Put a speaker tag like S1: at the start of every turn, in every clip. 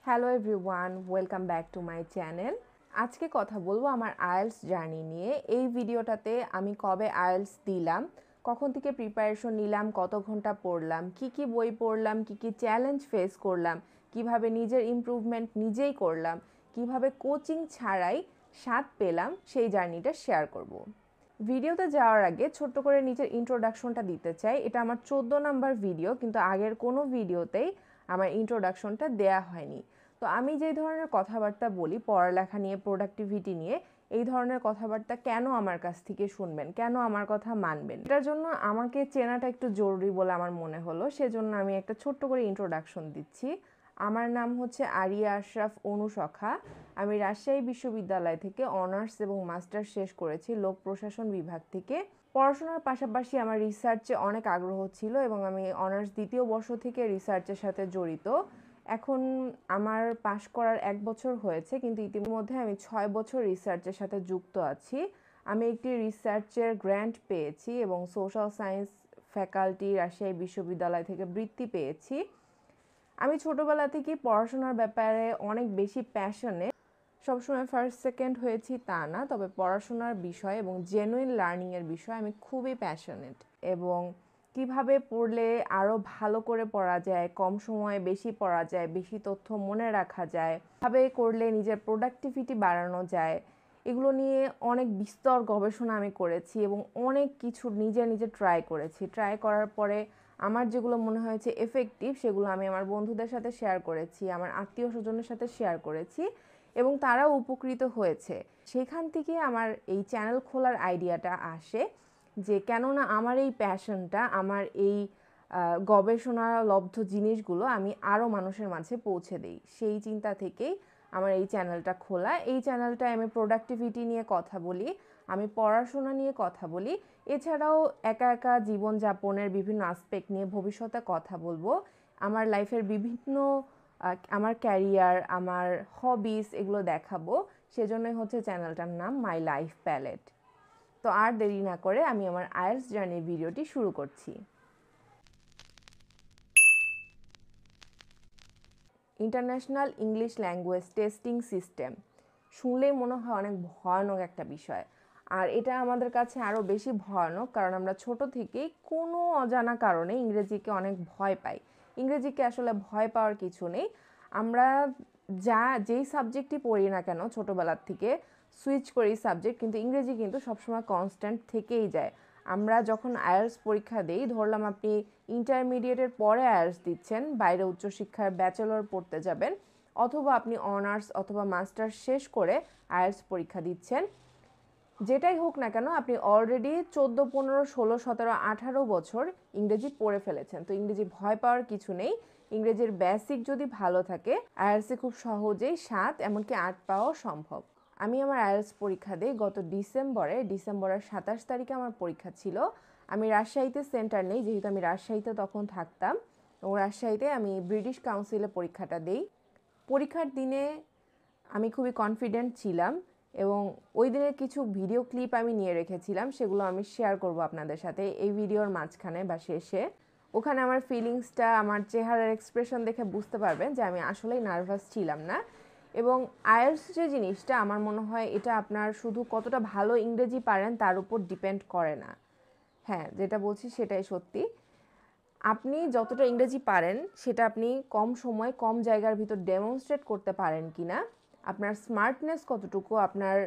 S1: Hello everyone, welcome back to my channel. আজকে কথা বলবো আমার আইএলটিএস জার্নি নিয়ে। এই ভিডিওটাতে আমি কবে আইএলটিএস দিলাম, কখন থেকে প্রিপারেশন নিলাম, কত ঘন্টা পড়লাম, কি বই পড়লাম, কি চ্যালেঞ্জ ফেস করলাম, কিভাবে নিজের ইমপ্রুভমেন্ট নিজেই করলাম, কিভাবে কোচিং ছাড়াই স্বাদ পেলাম, সেই জার্নিটা শেয়ার করব। ভিডিওতে যাওয়ার আগে ছোট্ট করে নিজের ইন্ট্রোডাকশনটা দিতে চাই। এটা আমার 14 নাম্বার ভিডিও, কিন্তু আগের কোনো ভিডিওতেই আমার ইন্ট্রোডাকশনটা দেয়া হয়নি। তো আমি যেই ধরনের কথাবার্তা বলি পড়ালেখা নিয়ে, প্রোডাক্টিভিটি নিয়ে, এই ধরনের কথাবার্তা কেন আমার কাছ থেকে শুনবেন, কেন আমার কথা মানবেন, এটার জন্য আমাকে চেনাটা একটু জরুরি বলে আমার মনে হলো। সেজন্য আমি একটা ছোট্ট করে ইন্ট্রোডাকশন দিচ্ছি। আমার নাম হচ্ছে আরিয়া আশরাফ অনুসখা। আমি রাজশাহী বিশ্ববিদ্যালয় থেকে অনার্স এবং মাস্টার্স শেষ করেছি লোক প্রশাসন বিভাগ থেকে। পড়াশোনার পাশাপাশি আমার রিসার্চে অনেক আগ্রহ ছিল এবং আমি অনার্স দ্বিতীয় বর্ষ থেকে রিসার্চের সাথে জড়িত। এখন আমার পাশ করার 1 বছর হয়েছে, কিন্তু ইতিমধ্যে আমি 6 বছর রিসার্চের সাথে যুক্ত আছি। আমি একটি রিসার্চের গ্র্যান্ট পেয়েছি এবং সোশ্যাল সায়েন্স ফ্যাকাল্টি রাজশাহী বিশ্ববিদ্যালয় থেকে বৃত্তি পেয়েছি। আমি ছোটবেলা থেকেই পড়াশোনার ব্যাপারে অনেক বেশি প্যাশনেট। সবসময় ফার্স্ট সেকেন্ড হয়েছি তা না, তবে পড়াশোনার বিষয় এবং জেনুইন লার্নিংয়ের বিষয়ে আমি খুবই প্যাশনেট। এবং কিভাবে পড়লে আরও ভালো করে পড়া যায়, কম সময়ে বেশি পড়া যায়, বেশি তথ্য মনে রাখা যায়, কিভাবে করলে নিজের প্রোডাক্টিভিটি বাড়ানো যায়, এগুলো নিয়ে অনেক বিস্তর গবেষণা আমি করেছি এবং অনেক কিছু নিজে ট্রাই করেছি। ট্রাই করার পরে আমার যেগুলো মনে হয়েছে এফেক্টিভ, সেগুলো আমি আমার বন্ধুদের সাথে শেয়ার করেছি, আমার আত্মীয় স্বজনের সাথে শেয়ার করেছি এবং তারাও উপকৃত হয়েছে। সেখান থেকে আমার এই চ্যানেল খোলার আইডিয়াটা আসে যে কেননা আমার এই প্যাশনটা, আমার এই গবেষণালব্ধ জিনিসগুলো আমি আরও মানুষের মাঝে পৌঁছে দিই। সেই চিন্তা থেকেই আমার এই চ্যানেলটা খোলা। এই চ্যানেলটায় আমি প্রোডাক্টিভিটি নিয়ে কথা বলি, আমি পড়াশোনা নিয়ে কথা বলি, এছাড়াও একা জীবনযাপনের বিভিন্ন আসপেক্ট নিয়ে ভবিষ্যতে কথা বলবো। আমার লাইফের বিভিন্ন আমার ক্যারিয়ার, আমার হবিস, এগুলো দেখাবো। সেজন্যই হচ্ছে চ্যানেলটার নাম মাই লাইফ প্যালেট। তো আর দেরি না করে আমি আমার আইএলটিএস জার্নির ভিডিওটি শুরু করছি। International English language testing system শুনলেই মনে হয় অনেক ভয়ানক একটা বিষয়। আর এটা আমাদের কাছে আরও বেশি ভয়ানক কারণ আমরা ছোট থেকেই কোনো অজানা কারণে ইংরেজিকে অনেক ভয় পাই। ইংরেজিকে আসলে ভয় পাওয়ার কিছু নেই। আমরা যেই সাবজেক্টই পড়ি না কেন ছোটোবেলার থেকে সুইচ করি সাবজেক্ট, কিন্তু ইংরেজি কিন্তু সবসময় কনস্ট্যান্ট থেকেই যায়। আমরা যখন আইএলটিএস পরীক্ষা দিই, ধরলাম আপনি ইন্টারমিডিয়েটের পরে আইএলটিএস দিচ্ছেন, বাইরে উচ্চশিক্ষার ব্যাচেলর পড়তে যাবেন, অথবা আপনি অনার্স অথবা মাস্টার্স শেষ করে আইএলটিএস পরীক্ষা দিচ্ছেন, যেটাই হোক না কেন আপনি অলরেডি 14, 15, 16, 17, 18 বছর ইংরেজি পড়ে ফেলেছেন। তো ইংরেজি ভয় পাওয়ার কিছু নেই। ইংরেজির বেসিক যদি ভালো থাকে, আইএলটিএসে খুব সহজেই 7 এমনকি 8 পাওয়া সম্ভব। আমি আমার আইএলটিএস পরীক্ষা দিই গত ডিসেম্বরের 27 তারিখে আমার পরীক্ষা ছিল। আমি রাজশাহীতে সেন্টার নেই, যেহেতু আমি রাজশাহীতে তখন থাকতাম, এবং রাজশাহীতে আমি ব্রিটিশ কাউন্সিলে পরীক্ষাটা দিই। পরীক্ষার দিনে আমি খুবই কনফিডেন্ট ছিলাম এবং ওই দিনের কিছু ভিডিও ক্লিপ আমি নিয়ে রেখেছিলাম, সেগুলো আমি শেয়ার করব আপনাদের সাথে এই ভিডিওর মাঝখানে বা শেষে। ওখানে আমার ফিলিংসটা, আমার চেহারার এক্সপ্রেশন দেখে বুঝতে পারবেন যে আমি আসলেই নার্ভাস ছিলাম না। এবং আইএলটিএস যে জিনিসটা, আমার মনে হয় এটা আপনার শুধু কতটা ভালো ইংরেজি পারেন তার উপর ডিপেন্ড করে না। হ্যাঁ, যেটা বলছি সেটাই সত্যি। আপনি যতটা ইংরেজি পারেন সেটা আপনি কম সময় কম জায়গার ভিতর ডেমনস্ট্রেট করতে পারেন কিনা, আপনার স্মার্টনেস কতটুকু, আপনার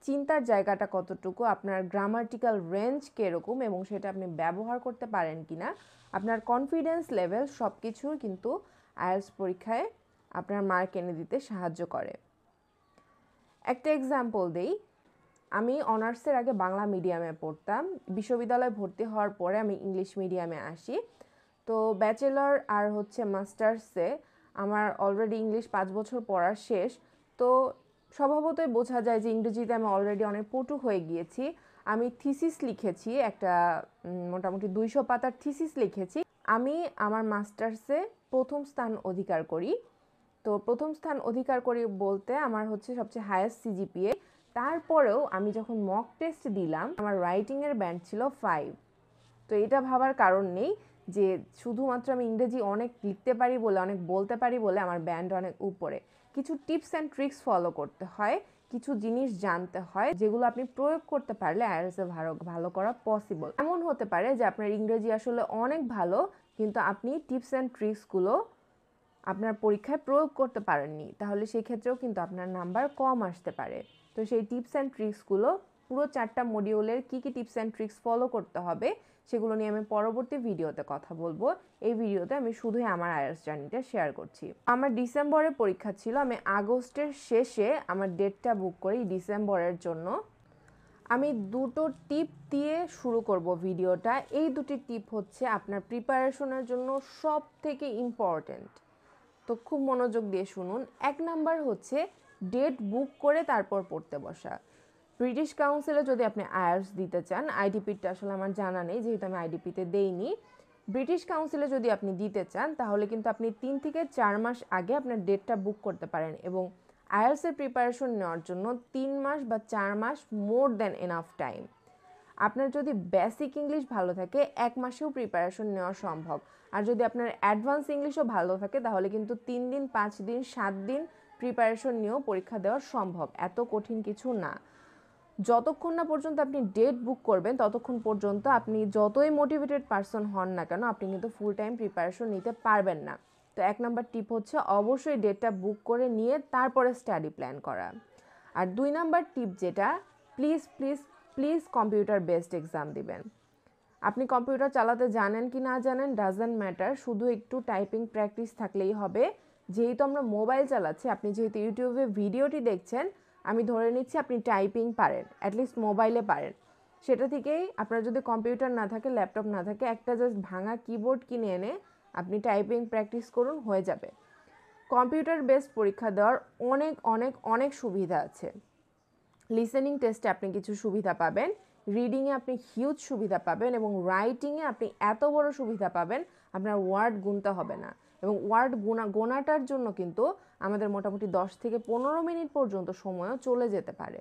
S1: চিন্তার জায়গাটা কতটুকু, আপনার গ্রামাটিক্যাল রেঞ্জ কীরকম এবং সেটা আপনি ব্যবহার করতে পারেন কিনা, আপনার কনফিডেন্স লেভেল, সব কিছুর কিন্তু আইএলটিএস পরীক্ষায় আপনার মার্ক এনে দিতে সাহায্য করে। একটা এক্সাম্পল দেই। আমি অনার্সের আগে বাংলা মিডিয়ামে পড়তাম। বিশ্ববিদ্যালয়ে ভর্তি হওয়ার পরে আমি ইংলিশ মিডিয়ামে আসি। তো ব্যাচেলর আর হচ্ছে মাস্টার্সে আমার অলরেডি ইংলিশ 5 বছর পড়া শেষ। তো স্বভাবতই বোঝা যায় যে ইংরেজিতে আমি অলরেডি অনেক পটু হয়ে গিয়েছি। আমি থিসিস লিখেছি, একটা মোটামুটি 200 পাতার থিসিস লিখেছি। আমি আমার মাস্টার্সে প্রথম স্থান অধিকার করি। তো প্রথম স্থান অধিকার করি বলতে আমার হচ্ছে সবচেয়ে হায়েস্ট সিজিপিএ। তারপরেও আমি যখন মক টেস্ট দিলাম, আমার রাইটিংয়ের ব্যান্ড ছিল 5। তো এটা ভাবার কারণ নেই যে শুধুমাত্র আমি ইংরেজি অনেক লিখতে পারি বলে, অনেক বলতে পারি বলে আমার ব্যান্ড অনেক উপরে। কিছু টিপস অ্যান্ড ট্রিক্স ফলো করতে হয়, কিছু জিনিস জানতে হয় যেগুলো আপনি প্রয়োগ করতে পারলে আইএলটিএস ভালো করা পসিবল। এমন হতে পারে যে আপনার ইংরেজি আসলে অনেক ভালো, কিন্তু আপনি টিপস অ্যান্ড ট্রিক্সগুলো আপনার পরীক্ষায় প্রয়োগ করতে পারেননি, তাহলে সেই ক্ষেত্রেও কিন্তু আপনার নাম্বার কম আসতে পারে। তো সেই টিপস অ্যান্ড ট্রিক্সগুলো পুরো 4টা মডিউলের কী কী টিপস অ্যান্ড ট্রিক্স ফলো করতে হবে সেগুলো নিয়ে আমি পরবর্তী ভিডিওতে কথা বলবো। এই ভিডিওতে আমি শুধুই আমার আইএলটিএস জার্নিটা শেয়ার করছি। আমার ডিসেম্বরে পরীক্ষা ছিল, আমি আগস্টের শেষে আমার ডেটটা বুক করি ডিসেম্বরের জন্য। আমি দুটো টিপ দিয়ে শুরু করব ভিডিওটা। এই দুটি টিপ হচ্ছে আপনার প্রিপারেশনের জন্য সব থেকে ইম্পর্ট্যান্ট, তো খুব মনোযোগ দিয়ে শুনুন। 1 নাম্বার হচ্ছে ডেট বুক করে তারপর পড়তে বসা। ব্রিটিশ কাউন্সিলে যদি আপনি আইএলটিএস দিতে চান, আইডিপিটা আসলে আমার জানা নেই যেহেতু আমি আইডিপিতে দেইনি, ব্রিটিশ কাউন্সিলে যদি আপনি দিতে চান তাহলে কিন্তু আপনি 3 থেকে 4 মাস আগে আপনার ডেটটা বুক করতে পারেন, এবং আইএলটিএসের প্রিপারেশন নেওয়ার জন্য 3 মাস বা 4 মাস মোর দ্যান এনাফ টাইম। আপনার যদি বেসিক ইংলিশ ভালো থাকে 1 মাসেও প্রিপারেশন নেওয়া সম্ভব, আর যদি আপনার অ্যাডভান্স ইংলিশও ভালো থাকে তাহলে কিন্তু 3 দিন, 5 দিন, 7 দিন প্রিপারেশন নিয়েও পরীক্ষা দেওয়া সম্ভব, এত কঠিন কিছু না। যতক্ষণ না পর্যন্ত আপনি ডেট বুক করবেন ততক্ষণ পর্যন্ত আপনি যতই মোটিভেটেড পারসন হন না কেন আপনি কিন্তু ফুল টাইম প্রিপারেশন নিতে পারবেন না। তো 1 নাম্বার টিপ হচ্ছে অবশ্যই ডেটটা বুক করে নিয়ে তারপরে স্টাডি প্ল্যান করা। আর 2 নাম্বার টিপ যেটা, please please please computer based exam দিবেন। আপনি কম্পিউটার চালাতে জানেন কি না জানেন ডাজন্ট ম্যাটার, শুধু একটু টাইপিং প্র্যাকটিস থাকলেই হবে। যেহেতু আমরা মোবাইল চালাচ্ছি, আপনি যেহেতু ইউটিউবে ভিডিওটি দেখছেন, আমি ধরে নিচ্ছি আপনি টাইপিং পারেন, অ্যাটলিস্ট মোবাইলে পারেন। সেটা থেকেই আপনার যদি কম্পিউটার না থাকে, ল্যাপটপ না থাকে, একটা জাস্ট ভাঙা কিবোর্ড কিনে এনে আপনি টাইপিং প্র্যাকটিস করুন, হয়ে যাবে। কম্পিউটার বেসড পরীক্ষা দেওয়ার অনেক অনেক অনেক সুবিধা আছে। লিসেনিং টেস্টে আপনি কিছু সুবিধা পাবেন, রিডিংয়ে আপনি হিউজ সুবিধা পাবেন, এবং রাইটিংয়ে আপনি এত বড় সুবিধা পাবেন আপনার ওয়ার্ড গুনতে হবে না। এবং ওয়ার্ড গোনাটার জন্য কিন্তু আমাদের মোটামুটি 10 থেকে 15 মিনিট পর্যন্ত সময়ও চলে যেতে পারে।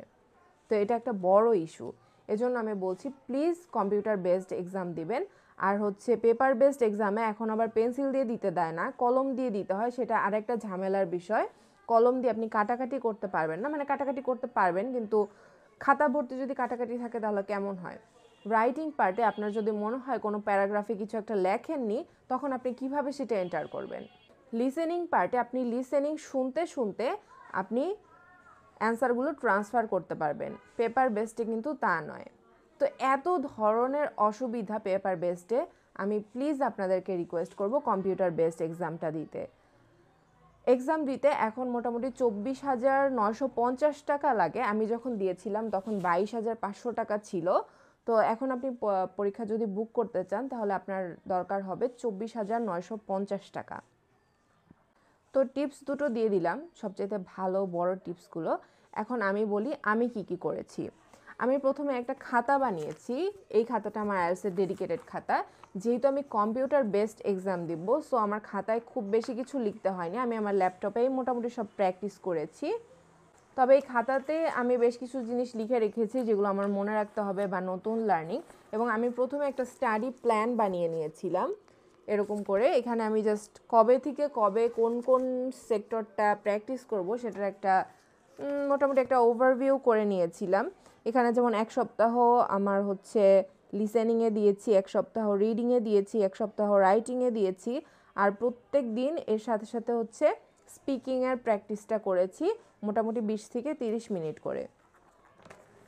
S1: তো এটা একটা বড় ইস্যু, এজন্য আমি বলছি প্লিজ কম্পিউটার বেসড এক্সাম দিবেন। আর হচ্ছে পেপার বেসড এক্সামে এখন আবার পেন্সিল দিয়ে দিতে দেয় না, কলম দিয়ে দিতে হয়, সেটা আরেকটা ঝামেলার বিষয়। কলম দিয়ে আপনি কাটাকাটি করতে পারবেন না, মানে কাটাকাটি করতে পারবেন কিন্তু খাতা ভর্তি যদি কাটাকাটি থাকে তাহলে কেমন হয়। রাইটিং পার্টে আপনার যদি মনে হয় কোনো প্যারাগ্রাফে কিছু একটা লেখেননি, তখন আপনি কিভাবে সেটা এন্টার করবেন। লিসেনিং পার্টে আপনি লিসেনিং শুনতে শুনতে আপনি অ্যান্সারগুলো ট্রান্সফার করতে পারবেন, পেপার বেসডে কিন্তু তা নয়। তো এত ধরনের অসুবিধা পেপার বেসডে, আমি প্লিজ আপনাদেরকে রিকোয়েস্ট করব কম্পিউটার বেসড এক্সামটা দিতে। এক্সাম দিতে এখন মোটামুটি 24,950 টাকা লাগে। আমি যখন দিয়েছিলাম তখন 22,500 টাকা ছিল। তো এখন আপনি পরীক্ষা যদি বুক করতে চান তাহলে আপনার দরকার হবে 24,950 টাকা। তো টিপস দুটো দিয়ে দিলাম, সবচেয়ে ভালো বড় টিপসগুলো। এখন আমি বলি আমি কি করেছি। আমি প্রথমে একটা খাতা বানিয়েছি, এই খাতাটা আমার আইএলটিএসের ডেডিকেটেড খাতা। যেহেতু আমি কম্পিউটার বেসড এক্সাম দিব, সো আমার খাতায় খুব বেশি কিছু লিখতে হয়নি, আমি আমার ল্যাপটপেই মোটামুটি সব প্র্যাকটিস করেছি। তবে এই খাতাতে আমি বেশ কিছু জিনিস লিখে রেখেছি যেগুলো আমার মনে রাখতে হবে বা নতুন লার্নিং। এবং আমি প্রথমে একটা স্টাডি প্ল্যান বানিয়ে নিয়েছিলাম এরকম করে। এখানে আমি জাস্ট কবে থেকে কবে কোন কোন সেক্টরটা প্র্যাকটিস করব সেটার একটা মোটামুটি একটা ওভারভিউ করে নিয়েছিলাম। এখানে যেমন 1 সপ্তাহ আমার হচ্ছে লিসেনিংয়ে দিয়েছি, 1 সপ্তাহ রিডিংয়ে দিয়েছি, 1 সপ্তাহ রাইটিংয়ে দিয়েছি, আর প্রত্যেক দিন এর সাথে সাথে হচ্ছে স্পিকিংয়ের প্র্যাকটিসটা করেছি মোটামুটি 20 থেকে 30 মিনিট করে।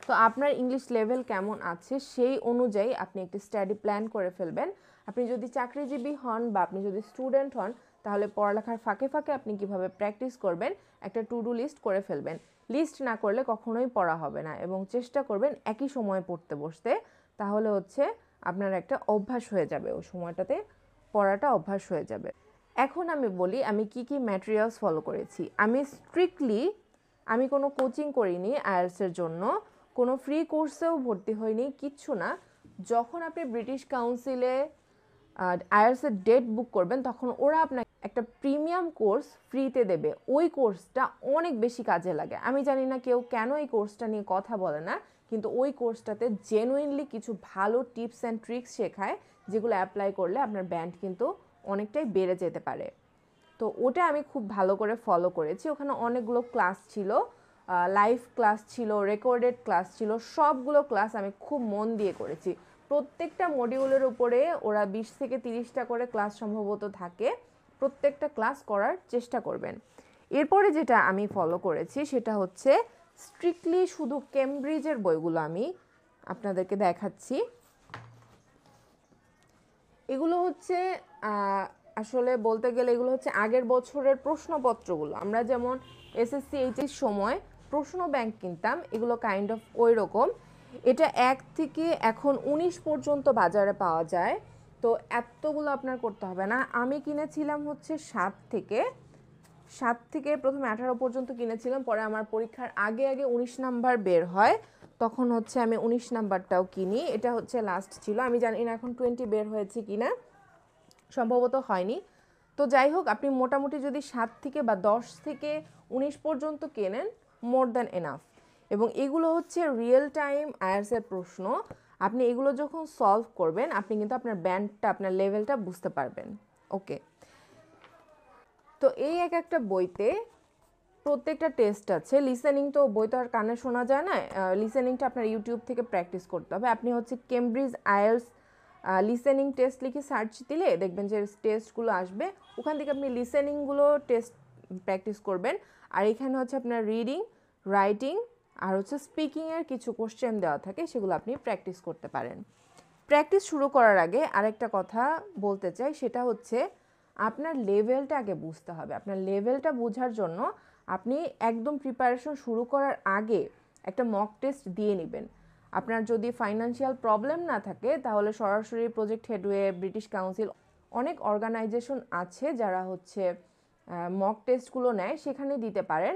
S1: তো আপনার ইংলিশ লেভেল কেমন আছে সেই অনুযায়ী আপনি একটি স্টাডি প্ল্যান করে ফেলবেন। আপনি যদি চাকরিজীবী হন বা আপনি যদি স্টুডেন্ট হন তাহলে পড়ালেখার ফাঁকে ফাঁকে আপনি কিভাবে প্র্যাকটিস করবেন একটা টু ডু লিস্ট করে ফেলবেন। লিস্ট না করলে কখনোই পড়া হবে না, এবং চেষ্টা করবেন একই সময়ে পড়তে বসতে, তাহলে হচ্ছে আপনার একটা অভ্যাস হয়ে যাবে, ওই সময়টাতে পড়াটা অভ্যাস হয়ে যাবে। এখন আমি বলি আমি কি ম্যাটেরিয়ালস ফলো করেছি। আমি কোনো কোচিং করিনি আইএলটিএসের জন্য, কোনো ফ্রি কোর্সেও ভর্তি হয়নি, কিচ্ছু না। যখন আপনি ব্রিটিশ কাউন্সিলে আইএলটিএসের ডেট বুক করবেন তখন ওরা আপনাকে একটা প্রিমিয়াম কোর্স ফ্রিতে দেবে। ওই কোর্সটা অনেক বেশি কাজে লাগে। আমি জানি না কেউ কেন এই কোর্সটা নিয়ে কথা বলে না, কিন্তু ওই কোর্সটাতে জেনুইনলি কিছু ভালো টিপস অ্যান্ড ট্রিক্স শেখায় যেগুলো অ্যাপ্লাই করলে আপনার ব্যান্ড কিন্তু অনেকটাই বেড়ে যেতে পারে। তো ওটা আমি খুব ভালো করে ফলো করেছি। ওখানে অনেকগুলো ক্লাস ছিল, লাইভ ক্লাস ছিল, রেকর্ডেড ক্লাস ছিল, সবগুলো ক্লাস আমি খুব মন দিয়ে করেছি। প্রত্যেকটা মডিউলের উপরে ওরা 20 থেকে 30টা করে ক্লাস সম্ভবত থাকে। প্রত্যেকটা ক্লাস করার চেষ্টা করবেন। এরপরে যেটা আমি ফলো করেছি সেটা হচ্ছে স্ট্রিক্টলি শুধু কেমব্রিজের বইগুলো আমি আপনাদেরকে দেখাচ্ছি। এগুলো হচ্ছে আসলে বলতে গেলে এগুলো হচ্ছে আগের বছরের প্রশ্নপত্রগুলো। আমরা যেমন এসএসসি এইচএস সময় প্রশ্ন ব্যাংক কিনতাম, এগুলো কাইন্ড অফ ওই রকম। এটা 1 থেকে এখন 19 পর্যন্ত বাজারে পাওয়া যায়। তো এতগুলো আপনার করতে হবে না। আমি কিনেছিলাম হচ্ছে 7 থেকে প্রথমে 18 পর্যন্ত কিনেছিলাম, পরে আমার পরীক্ষার আগে 19 নাম্বার বের হয়, তখন হচ্ছে আমি 19 নাম্বারটাও কিনি। এটা হচ্ছে লাস্ট ছিল। আমি জানি না এখন 20 বের হয়েছে কিনা, সম্ভবত হয়নি। তো যাই হোক, আপনি মোটামুটি যদি 7 থেকে বা 10 থেকে 19 পর্যন্ত কেনেন, মোর দ্যান এনাফ। এবং এগুলো হচ্ছে রিয়েল টাইম আইএলটিএস প্রশ্ন। আপনি এগুলো যখন সলভ করবেন, আপনি কিন্তু আপনার ব্যান্ডটা, আপনার লেভেলটা বুঝতে পারবেন। ওকে, তো এই একটা বইতে প্রত্যেকটা টেস্ট আছে। লিসেনিং তো বই তো আর কানে শোনা যায় না, লিসেনিংটা আপনার ইউটিউব থেকে প্র্যাকটিস করতে হবে। আপনি হচ্ছে কেমব্রিজ আইএলটিএস লিসেনিং টেস্ট লিখে সার্চ দিলে দেখবেন যে টেস্টগুলো আসবে, ওখান থেকে আপনি লিসেনিংগুলো টেস্ট প্র্যাকটিস করবেন। আর এখানে হচ্ছে আপনার রিডিং, রাইটিং আর হচ্ছে স্পিকিংয়ের কিছু কোশ্চেন দেওয়া থাকে, সেগুলো আপনি প্র্যাকটিস করতে পারেন। প্র্যাকটিস শুরু করার আগে আরেকটা কথা বলতে চাই, সেটা হচ্ছে আপনার লেভেলটা আগে বুঝতে হবে। আপনার লেভেলটা বোঝার জন্য আপনি একদম প্রিপারেশন শুরু করার আগে একটা মক টেস্ট দিয়ে নেবেন। আপনার যদি ফাইন্যান্সিয়াল প্রবলেম না থাকে, তাহলে সরাসরি প্রজেক্ট হেডওয়ে, ব্রিটিশ কাউন্সিল, অনেক অর্গানাইজেশন আছে যারা হচ্ছে মক টেস্টগুলো নেয়, সেখানে দিতে পারেন।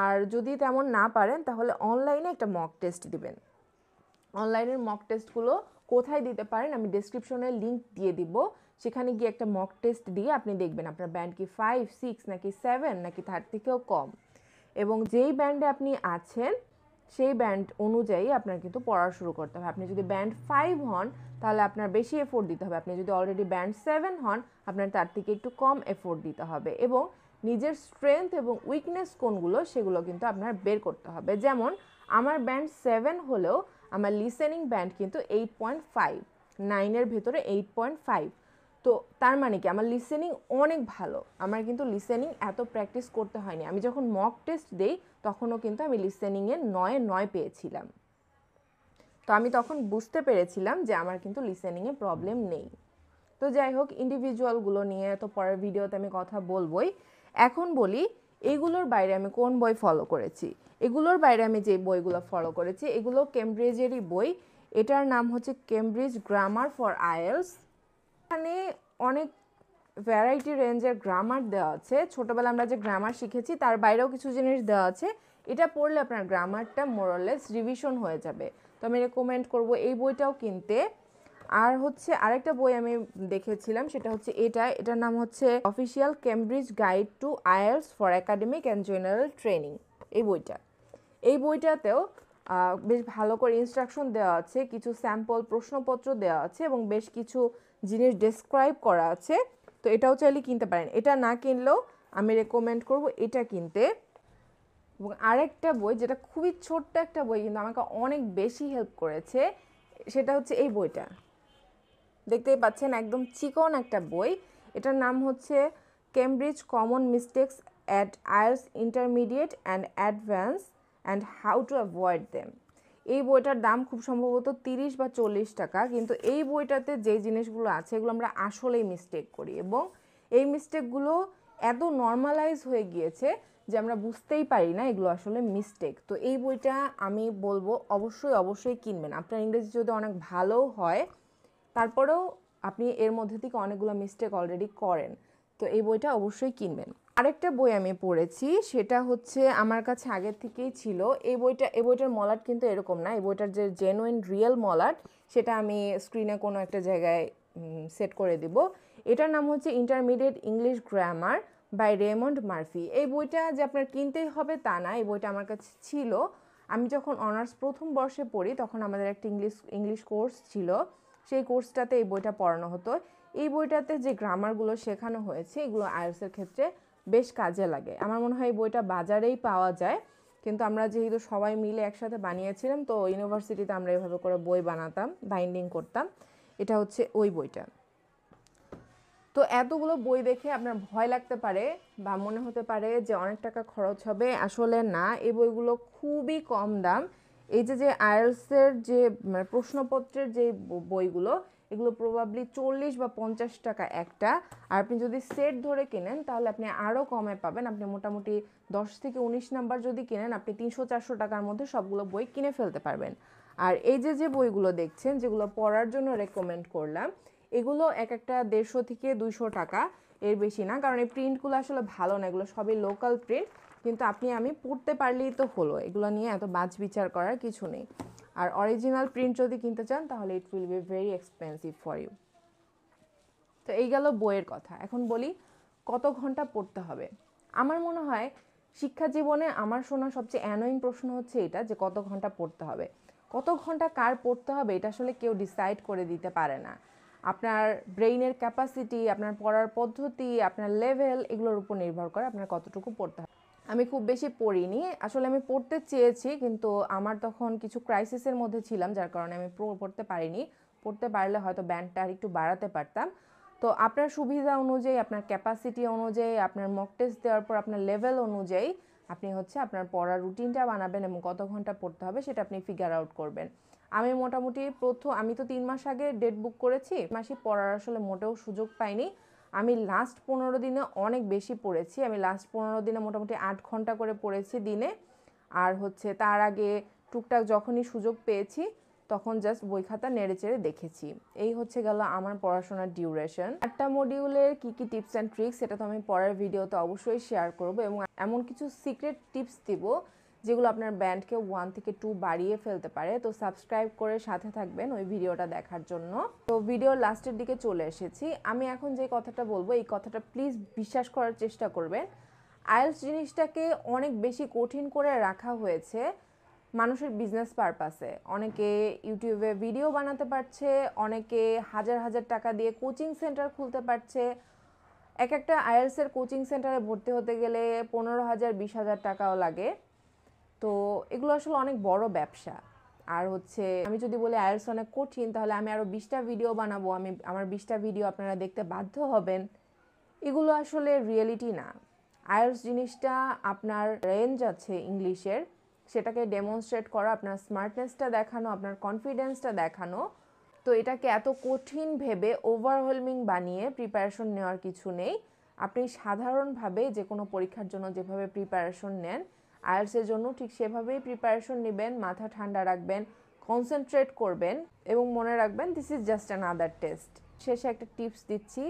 S1: আর যদি তেমন না পারেন, তাহলে অনলাইনে একটা মক টেস্ট দিবেন। অনলাইনের মক টেস্টগুলো কোথায় দিতে পারেন আমি ডেসক্রিপশনে লিঙ্ক দিয়ে দিব। সেখানে গিয়ে একটা মক টেস্ট দিয়ে আপনি দেখবেন আপনার ব্যান্ড কি 5, 6 নাকি 7 নাকি তার থেকেও কম। এবং যেই ব্যান্ডে আপনি আছেন সেই ব্যান্ড অনুযায়ী আপনার কিন্তু পড়া শুরু করতে হবে। আপনি যদি ব্যান্ড 5 হন, তাহলে আপনার বেশি এফোর্ট দিতে হবে। আপনি যদি অলরেডি ব্যান্ড 7 হন, আপনার তার থেকে একটু কম এফোর্ট দিতে হবে। এবং নিজের স্ট্রেংথ এবং উইকনেস কোনগুলো, সেগুলো কিন্তু আপনার বের করতে হবে। যেমন আমার ব্যান্ড 7 হলেও আমার লিসেনিং ব্যান্ড কিন্তু 8.5, 9-এর ভেতরে 8.5। তো তার মানে কি আমার লিসেনিং অনেক ভালো। আমার কিন্তু লিসেনিং এত প্র্যাকটিস করতে হয়নি। আমি যখন মক টেস্ট দেই, তখনও কিন্তু আমি লিসেনিংয়ে 9 পেয়েছিলাম। তো আমি তখন বুঝতে পেরেছিলাম যে আমার কিন্তু লিসেনিংয়ে প্রবলেম নেই। তো যাই হোক, ইন্ডিভিজুয়ালগুলো নিয়ে তো পরের ভিডিওতে আমি কথা বলবই। এখন বলি এগুলোর বাইরে আমি কোন বই ফলো করেছি। এগুলোর বাইরে আমি যে বইগুলো ফলো করেছি, এগুলো কেমব্রিজেরই বই। এটার নাম হচ্ছে কেমব্রিজ গ্রামার ফর আইএলটিএস। এখানে অনেক ভ্যারাইটি রেঞ্জের গ্রামার দেওয়া আছে। ছোটোবেলা আমরা যে গ্রামার শিখেছি তার বাইরেও কিছু জিনিস দেওয়া আছে। এটা পড়লে আপনার গ্রামারটা মোরলেস রিভিশন হয়ে যাবে। তো আমি রেকমেন্ড করব এই বইটাও কিনতে। আর হচ্ছে আরেকটা বই আমি দেখেছিলাম, সেটা হচ্ছে এটার নাম হচ্ছে official Cambridge guide to IELTS for academic and general training. এই বইটাতেও বেশ ভালো করে ইনস্ট্রাকশন দেওয়া আছে, কিছু স্যাম্পল প্রশ্নপত্র দেওয়া আছে এবং বেশ কিছু জিনিস ডেসক্রাইব করা আছে। তো এটাও চাইলে কিনতে পারেন। এটা না কিনলেও আমি রেকমেন্ড করব এটা কিনতে। এবং আরেকটা বই, যেটা খুবই ছোট্ট একটা বই, কিন্তু আমাকে অনেক বেশি হেল্প করেছে, সেটা হচ্ছে এই বইটা। দেখতেই পাচ্ছেন, একদম চিকন একটা বই। এটার নাম হচ্ছে Cambridge common mistakes at IELTS intermediate and advance and how to avoid them. এই বইটার দাম খুব সম্ভবত 30 বা 40 টাকা। কিন্তু এই বইটাতে যে জিনিসগুলো আছে, এগুলো আমরা আসলেই মিস্টেক করি এবং এই মিস্টেকগুলো এত নর্মালাইজ হয়ে গিয়েছে যে আমরা বুঝতেই পারি না এগুলো আসলে মিস্টেক। তো এই বইটা আমি বলবো অবশ্যই কিনবেন। আপনার ইংরেজি যদি অনেক ভালো হয়, তারপরেও আপনি এর মধ্যে থেকে অনেকগুলো মিস্টেক অলরেডি করেন, তো এই বইটা অবশ্যই কিনবেন। আরেকটা বই আমি পড়েছি, সেটা হচ্ছে আমার কাছে আগের থেকেই ছিল। এই বইটার মলাট কিন্তু এরকম না। এই বইটার যে জেনুইন রিয়েল মলাট, সেটা আমি স্ক্রিনে কোনো একটা জায়গায় সেট করে দিব। এটার নাম হচ্ছে intermediate English grammar by Raymond Murphy. এই বইটা যে আপনার কিনতেই হবে তা না, এই বইটা আমার কাছে ছিল। আমি যখন অনার্স প্রথম বর্ষে পড়ি, তখন আমাদের একটা ইংলিশ কোর্স ছিল, সেই কোর্সটাতে এই বইটা পড়ানো হতো। এই বইটাতে যে গ্রামারগুলো শেখানো হয়েছে এগুলো আইএলটিএসের ক্ষেত্রে বেশ কাজে লাগে। আমার মনে হয় এই বইটা বাজারেই পাওয়া যায়, কিন্তু আমরা যেহেতু সবাই মিলে একসাথে বানিয়েছিলাম তো ইউনিভার্সিটিতে আমরা এভাবে করে বই বানাতাম, বাইন্ডিং করতাম। এটা হচ্ছে ওই বইটা। তো এতগুলো বই দেখে আপনার ভয় লাগতে পারে বা মনে হতে পারে যে অনেক টাকা খরচ হবে, আসলে না। এই বইগুলো খুবই কম দাম। এই যে আইএলটিএসের যে প্রশ্নপত্রের যে বইগুলো, এগুলো প্রবাবলি 40 বা 50 টাকা একটা। আর আপনি যদি সেট ধরে কেনেন তাহলে আপনি আরও কমে পাবেন। আপনি মোটামুটি 10 থেকে 19 নাম্বার যদি কেনেন আপনি 300-400 টাকার মধ্যে সবগুলো বই কিনে ফেলতে পারবেন। আর এই যে বইগুলো দেখছেন যেগুলো পড়ার জন্য রেকমেন্ড করলাম, এগুলো এক একটা 150 থেকে 200 টাকা, এর বেশি না। কারণ এই প্রিন্টগুলো আসলে ভালো না, এগুলো সবই লোকাল প্রিন্ট। কিন্তু আপনি আমি পড়তে পারলেই তো হলো, এগুলো নিয়ে এত বাজ বিচার করার কিছু নেই। আর অরিজিনাল প্রিন্ট যদি কিনতে চান তাহলে it will be very expensive for you. তো এই গেল বইয়ের কথা। এখন বলি কত ঘন্টা পড়তে হবে। আমার মনে হয় শিক্ষা জীবনে আমার শোনা সবচেয়ে অ্যানোয়িং প্রশ্ন হচ্ছে এটা, যে কত ঘন্টা পড়তে হবে। কত ঘন্টা কার পড়তে হবে এটা আসলে কেউ ডিসাইড করে দিতে পারে না। আপনার ব্রেইনের ক্যাপাসিটি, আপনার পড়ার পদ্ধতি, আপনার লেভেল, এগুলোর উপর নির্ভর করে আপনার কতটুকু পড়তে হবে। আমি খুব বেশি পড়িনি, আসলে আমি পড়তে চেয়েছি কিন্তু আমার তখন কিছু ক্রাইসিসের মধ্যে ছিলাম, যার কারণে আমি পড়তে পারিনি। পড়তে পারলে হয়তো ব্যান্ডটা আর একটু বাড়াতে পারতাম। তো আপনার সুবিধা অনুযায়ী, আপনার ক্যাপাসিটি অনুযায়ী, আপনার মক টেস্ট দেওয়ার পর আপনার লেভেল অনুযায়ী আপনি হচ্ছে আপনার পড়ার রুটিনটা বানাবেন এবং কত ঘন্টা পড়তে হবে সেটা আপনি ফিগার আউট করবেন। আমি মোটামুটি আমি তো 3 মাস আগে ডেট বুক করেছি, মাসে পড়ার আসলে মোটেও সুযোগ পাইনি। আমি লাস্ট 15 দিনে অনেক বেশি পড়েছি। আমি লাস্ট 15 দিনে মোটামুটি 8 ঘন্টা করে পড়েছি দিনে। আর হচ্ছে তার আগে টুকটাক যখনই সুযোগ পেয়েছি তখন জাস্ট বই খাতা নেড়ে চেড়ে দেখেছি। এই হচ্ছে গেল আমার পড়াশোনার ডিউরেশন। একটা মডিউলের কি কি টিপস অ্যান্ড ট্রিক্স সেটা তো আমি পরের ভিডিওতে অবশ্যই শেয়ার করব, এবং এমন কিছু সিক্রেট টিপস দিব যেগুলো আপনার ব্যান্ডকে 1 থেকে 2 বাড়িয়ে ফেলতে পারে। তো সাবস্ক্রাইব করে সাথে থাকবেন ওই ভিডিওটা দেখার জন্য। তো ভিডিওর লাস্টের দিকে চলে এসেছি। আমি এখন যে কথাটা বলবো এই কথাটা প্লিজ বিশ্বাস করার চেষ্টা করবেন। আইএলটিএস জিনিসটাকে অনেক বেশি কঠিন করে রাখা হয়েছে মানুষের বিজনেস পারপাসে। অনেকে ইউটিউবে ভিডিও বানাতে পারছে, অনেকে হাজার হাজার টাকা দিয়ে কোচিং সেন্টার খুলতে পারছে। এক একটা আইএলটিএসের কোচিং সেন্টারে ভর্তি হতে গেলে 15,000 20,000 টাকাও লাগে। তো এগুলো আসলে অনেক বড় ব্যবসা। আর হচ্ছে আমি যদি বলি আইএলটিএস অনেক কঠিন তাহলে আমি আরও 20টা ভিডিও বানাবো, আমার 20টা ভিডিও আপনারা দেখতে বাধ্য হবেন। এগুলো আসলে রিয়েলিটি না। আইএলটিএস জিনিসটা আপনার রেঞ্জ আছে ইংলিশের, সেটাকে ডেমনস্ট্রেট করা, আপনার স্মার্টনেসটা দেখানো, আপনার কনফিডেন্সটা দেখানো। তো এটাকে এত কঠিন ভেবে ওভারওয়েলমিং বানিয়ে প্রিপারেশন নেওয়ার কিছু নেই। আপনি সাধারণভাবে যে কোনো পরীক্ষার জন্য যেভাবে প্রিপারেশন নেন আইএলটিএসের জন্য ঠিক সেভাবেই প্রিপারেশন নেবেন। মাথা ঠান্ডা রাখবেন, কনসেন্ট্রেট করবেন এবং মনে রাখবেন this is just another test. শেষে একটা টিপস দিচ্ছি,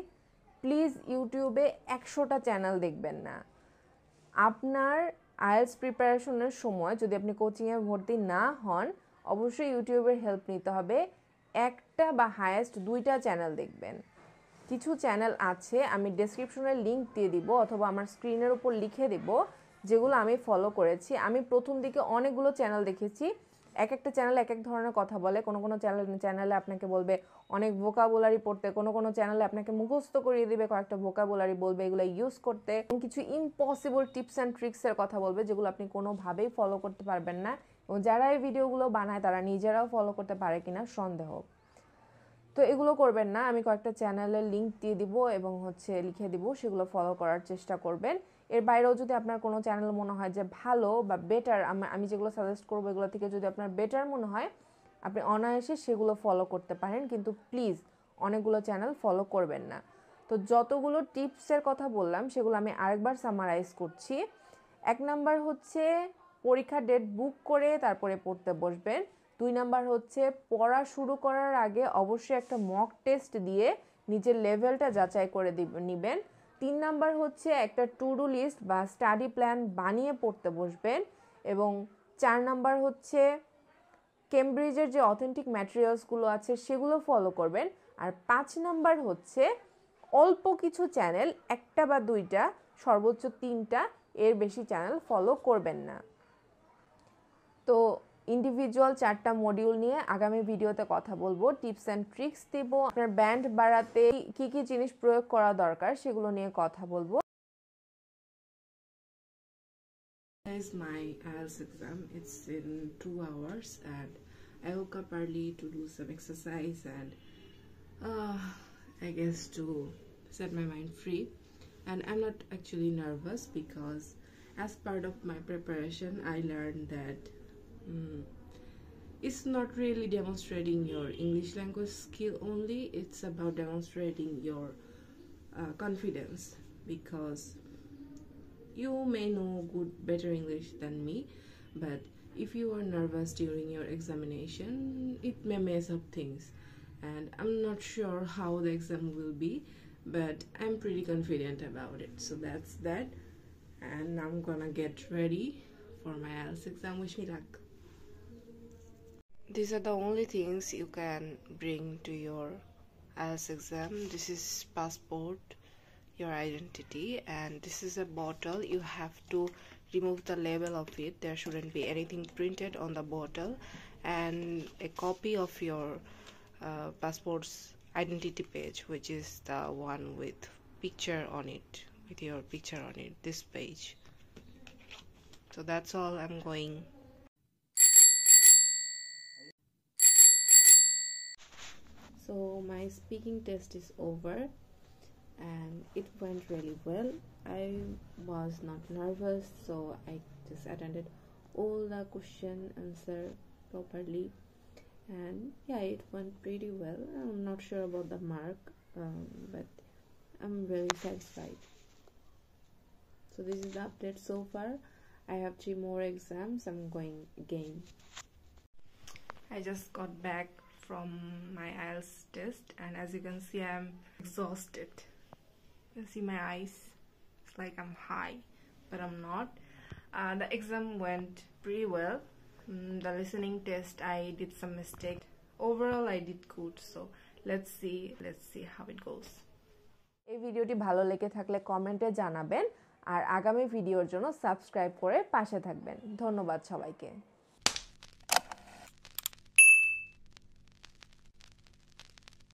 S1: প্লিজ ইউটিউবে 100টা চ্যানেল দেখবেন না। আপনার আইএলটিএস প্রিপারেশনের সময় যদি আপনি কোচিংয়ে ভর্তি না হন অবশ্যই ইউটিউবের হেল্প নিতে হবে। একটা বা হায়েস্ট 2টা চ্যানেল দেখবেন। কিছু চ্যানেল আছে, আমি ডেসক্রিপশনে লিঙ্ক দিয়ে দিব অথবা আমার স্ক্রিনের উপর লিখে দিব, যেগুলো আমি ফলো করেছি। আমি প্রথম দিকে অনেকগুলো চ্যানেল দেখেছি, এক একটা চ্যানেল এক এক ধরনের কথা বলে। কোনো চ্যানেলে আপনাকে বলবে অনেক ভোকাবুলারি পড়তে, কোনো চ্যানেলে আপনাকে মুখস্থ করিয়ে দিবে কয়েকটা ভোকাবুলারি, বলবে এগুলো ইউজ করতে। কিছু ইম্পসিবল টিপস অ্যান্ড ট্রিক্সের কথা বলবে যেগুলো আপনি কোনোভাবেই ফলো করতে পারবেন না, এবং যারা এই ভিডিওগুলো বানায় তারা নিজেরাও ফলো করতে পারে কিনা সন্দেহ। তো এগুলো করবেন না। আমি কয়েকটা চ্যানেলের লিঙ্ক দিয়ে দিব এবং হচ্ছে লিখে দিব, সেগুলো ফলো করার চেষ্টা করবেন। এর বাইরেও যদি আপনার কোনো চ্যানেল মনে হয় যে ভালো বা বেটার, আমি যেগুলো সাজেস্ট করবো এগুলো থেকে যদি আপনার বেটার মনে হয় আপনি অনায়াসে সেগুলো ফলো করতে পারেন, কিন্তু প্লিজ অনেকগুলো চ্যানেল ফলো করবেন না। তো যতগুলো টিপসের কথা বললাম সেগুলো আমি আরেকবার সামারাইজ করছি। 1 নাম্বার হচ্ছে পরীক্ষার ডেট বুক করে তারপরে পড়তে বসবেন। 2 নাম্বার হচ্ছে পড়া শুরু করার আগে অবশ্যই একটা মক টেস্ট দিয়ে নিজের লেভেলটা যাচাই করে নেবেন। 3 নাম্বার হচ্ছে একটা টু ডু লিস্ট বা স্টাডি প্ল্যান বানিয়ে পড়তে বসবেন। এবং 4 নাম্বার হচ্ছে কেমব্রিজের যে অথেন্টিক ম্যাটেরিয়ালসগুলো আছে সেগুলো ফলো করবেন। আর 5 নাম্বার হচ্ছে অল্প কিছু চ্যানেল, 1টা বা 2টা, সর্বোচ্চ 3টা, এর বেশি চ্যানেল ফলো করবেন না। তো ইন্ডিভিজুয়াল 4টা মডিউল নিয়ে আগামী ভিডিওতে কথা বলবো, টিপস অ্যান্ড ট্রিক্স দিব, আপনার ব্যান্ড বাড়াতে কি কি জিনিস প্রয়োগ করা দরকার সেগুলো নিয়ে কথা বলবো।
S2: Is my IELTS exam. It's in 2 hours and I woke up early to do some exercise and I guess to set my mind free, and I'm not actually nervous because as part of my preparation I learned that it's not really demonstrating your English language skill only, it's about demonstrating your confidence, because you may know better English than me, but if you are nervous during your examination, it may mess up things, and I'm not sure how the exam will be, but I'm pretty confident about it. So that's that, and I'm gonna get ready for my IELTS exam. Wish me luck. These are the only things you can bring to your IELTS exam. This is passport, your identity, and this is a bottle. You have to remove the label of it. There shouldn't be anything printed on the bottle, and a copy of your passport's identity page, which is the one with picture on it, with your picture on it, this page. So that's all. I'm going. So my speaking test is over and it went really well. I was not nervous, so I just attended all the question answer properly, and yeah, it went pretty well. I'm not sure about the mark, but I'm really satisfied. So this is the update so far. I have 3 more exams. I'm going again. I just got back from my IELTS test, and as you can see, I'm exhausted. You can see my eyes. It's like I'm high, but I'm not. The exam went pretty well. The listening test, I did some mistake. Overall, I did good. So let's see how it goes.
S1: এই ভিডিওটি ভালো লেগে থাকলে কমেন্টে জানাবেন, আর আগামী ভিডিওর জন্য সাবস্ক্রাইব করে পাশে থাকবেন। ধন্যবাদ সবাইকে।